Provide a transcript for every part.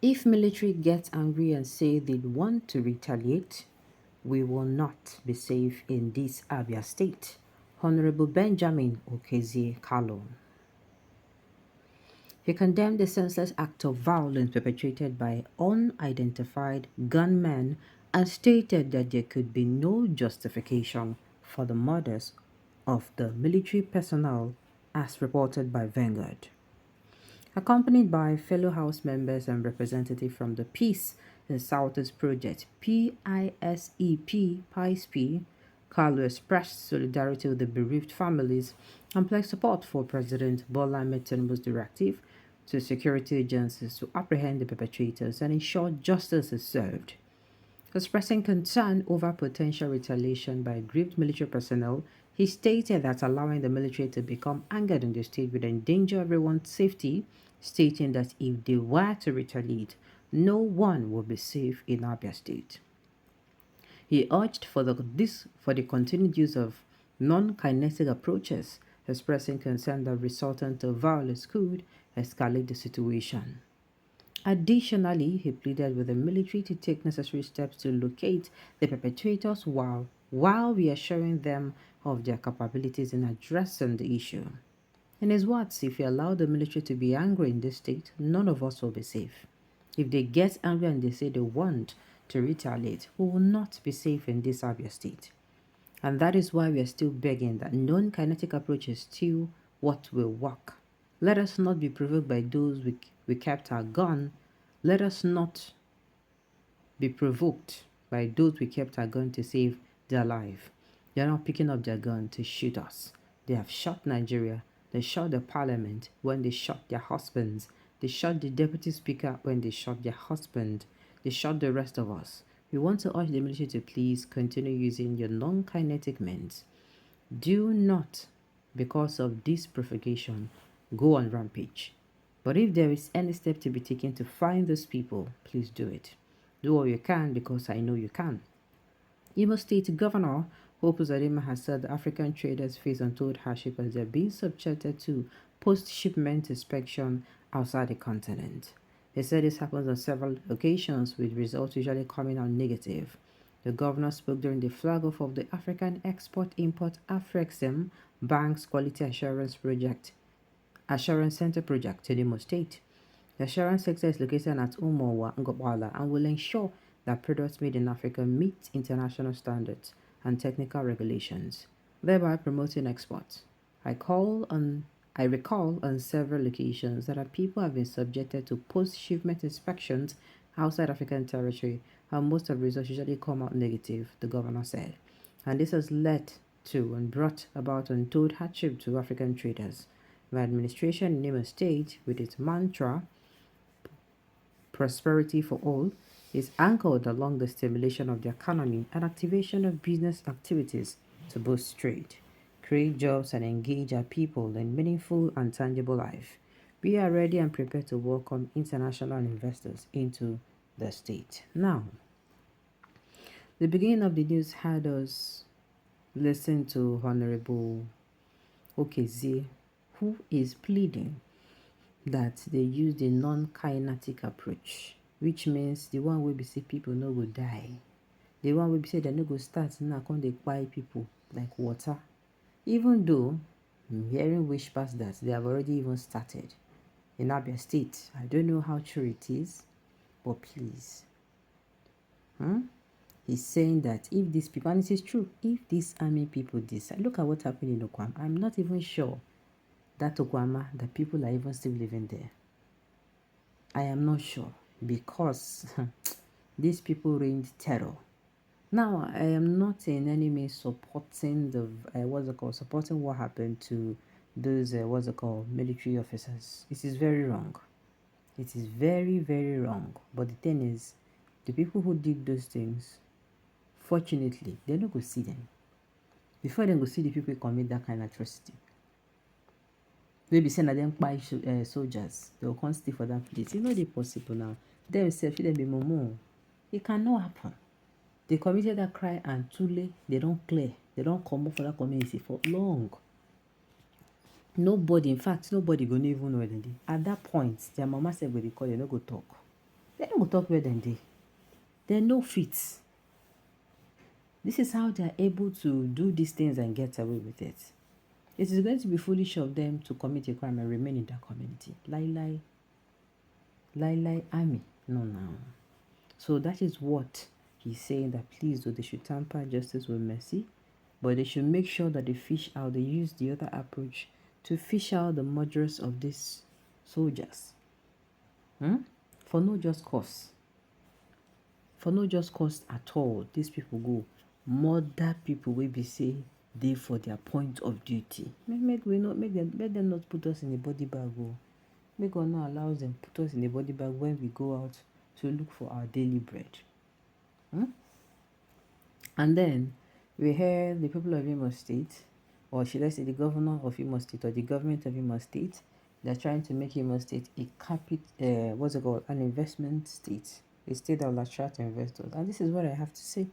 If military gets angry and say they want to retaliate, we will not be safe in this Abia state. Honorable Benjamin Okezie Kalu. He condemned the senseless act of violence perpetrated by unidentified gunmen and stated that there could be no justification for the murders of the military personnel as reported by Vanguard. Accompanied by fellow House members and representatives from the Peace in Southeast Project PISEP, Kalu expressed solidarity with the bereaved families and pledged support for President Bola Ahmed Tinubu's directive to security agencies to apprehend the perpetrators and ensure justice is served. Expressing concern over potential retaliation by aggrieved military personnel, he stated that allowing the military to become angered in the state would endanger everyone's safety, stating that if they were to retaliate, no one would be safe in Abia State. He urged for the continued use of non-kinetic approaches, expressing concern that resultant violence could escalate the situation. Additionally, he pleaded with the military to take necessary steps to locate the perpetrators while reassuring them of their capabilities in addressing the issue. In his words, if you allow the military to be angry in this state, none of us will be safe. If they get angry and they say they want to retaliate, we will not be safe in this Abia state. And that is why we are still begging that non-kinetic approach is still what will work. Let us not be provoked by those we kept our gun. Let us not be provoked by those we kept our gun to save their life. They are not picking up their gun to shoot us. They have shot Nigeria. They shot the parliament when they shot their husbands. They shot the deputy speaker when they shot their husband. They shot the rest of us. We want to urge the military to please continue using your non-kinetic means. Do not, because of this provocation, go on rampage. But if there is any step to be taken to find those people, please do it. Do all you can because I know you can. Imo State Governor Hope Uzodinma has said the African traders face untold hardship as they are being subjected to post-shipment inspection outside the continent. He said this happens on several occasions, with results usually coming out negative. The governor spoke during the flag-off of the African Export-Import Afrexim Bank's Quality Assurance Center project in Imo State. The assurance sector is located at Umowa, Ngopala, and will ensure that products made in Africa meet international standards and technical regulations, thereby promoting exports. I recall on several occasions that our people have been subjected to post-shipment inspections outside African territory, and most of the results usually come out negative, the governor said. And this has led to and brought about untold hardship to African traders. The administration in Imo State, with its mantra, prosperity for all, is anchored along the stimulation of the economy and activation of business activities to boost trade, create jobs, and engage our people in meaningful and tangible life. We are ready and prepared to welcome international investors into the state. Now, the beginning of the news had us listen to Honorable Okezie, who is pleading that they use the non-kinetic approach, which means the one wey be say people no go die, the one wey be say dem no go start now come dey kpai people like water, even though I'm hearing whispers that they have already even started in Abia State. I don't know how true it is, but please, he's saying that if these people, and it is true, if these army people decide, look at what happened in Okwam. I'm not even sure that Okwama, the people are even still living there. I am not sure, because these people reigned terror. Now, I am not in any means supporting the supporting what happened to those military officers. It is very wrong. It is very, very wrong. But the thing is, the people who did those things, fortunately, they're not going to see them. Before they go see the people who commit that kind of atrocity, maybe send them by soldiers, they will come stay for that place. It's not possible now. They will say, them be momo. It cannot happen. They committed that crime and truly they don't clear. They don't come up for that community for long. Nobody, in fact, nobody gonna even know anything. At that point, their mama said, "When they call, you no go talk." They don't talk where them dey. They no fit. This is how they are able to do these things and get away with it. It is going to be foolish of them to commit a crime and remain in that community. Lie, army. No, no. So that is what he's saying, that please, though, they should tamper justice with mercy, but they should make sure that they fish out, they use the other approach to fish out the murderers of these soldiers. For no just cause. For no just cause at all, these people go murder people will be say they for their point of duty. Make them not put us in a body bag. Oh. Make God not allow them put us in a body bag when we go out to look for our daily bread. And then we heard the people of Imo State, or should I say the governor of Imo State, or the government of Imo State, they're trying to make Imo State an investment state, a state that will attract investors. And this is what I have to say.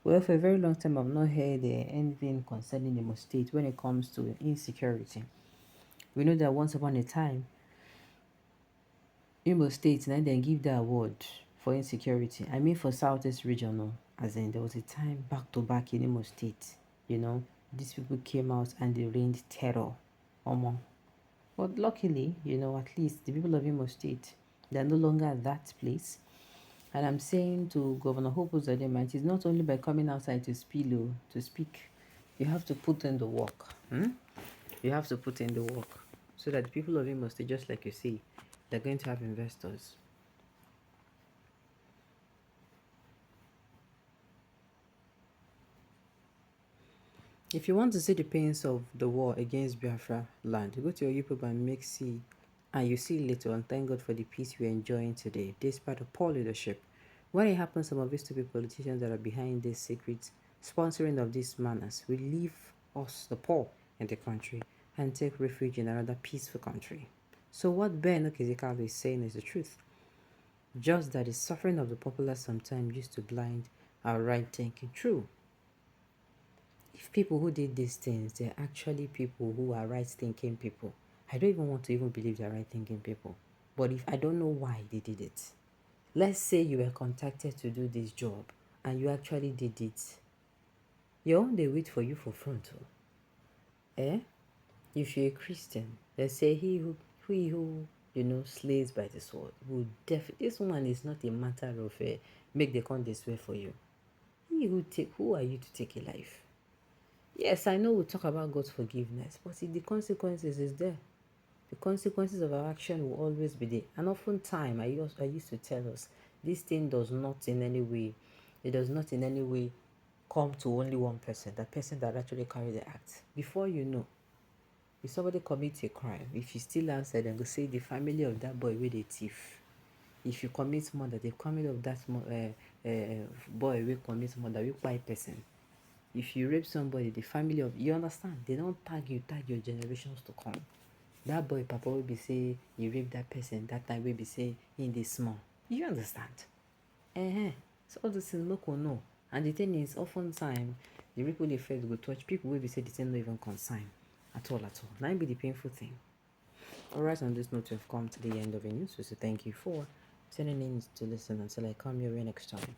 Well, for a very long time, I've not heard anything concerning Imo State when it comes to insecurity. We know that once upon a time, Imo State, and then give the award for insecurity. I mean, for Southeast regional, as in there was a time back to back in Imo State, these people came out and they rained terror. But luckily, at least the people of Imo State, they're no longer at that place. And I'm saying to Governor Hope Uzodinma, it is not only by coming outside to speak, you have to put in the work. You have to put in the work so that the people of Imo State, just like you say, they're going to have investors. If you want to see the pains of the war against Biafra land, go to your Ipob and you see little, and thank God for the peace we're enjoying today, despite of poor leadership. When it happens, some of these stupid politicians that are behind this secret sponsoring of these manners will leave us, the poor, in the country and take refuge in another peaceful country. So what Ben Okizikalu is saying is the truth. Just that the suffering of the populace sometimes used to blind our right thinking. True. If people who did these things, they're actually people who are right thinking people, I don't even want to even believe they're right thinking people. But if I don't know why they did it. Let's say you were contacted to do this job and you actually did it. Your own, they wait for you for front. If you're a Christian, let's say he who slays by the sword will definitely. This one is not a matter of make the con this way for you. Who are you to take a life? Yes, I know we talk about God's forgiveness, but the consequences is there. The consequences of our action will always be there. And oftentimes, I used to tell us, this thing does not in any way come to only one person, the person that actually carried the act. Before you know, if somebody commits a crime, if you still answer them, go say the family of that boy with a thief. If you commit murder, the family of that boy will commit murder, will buy person. If you rape somebody, the family of, you understand, they don't tag your generations to come. That boy papa will be say you rape that person, that time will be say in this small. You understand? So all this is local no. And the thing is, oftentimes the ripple effect will touch people will be say the thing not even concern at all. That be the painful thing. Alright, on this note, we've come to the end of the news. So thank you for tuning in to listen until I come your way next time.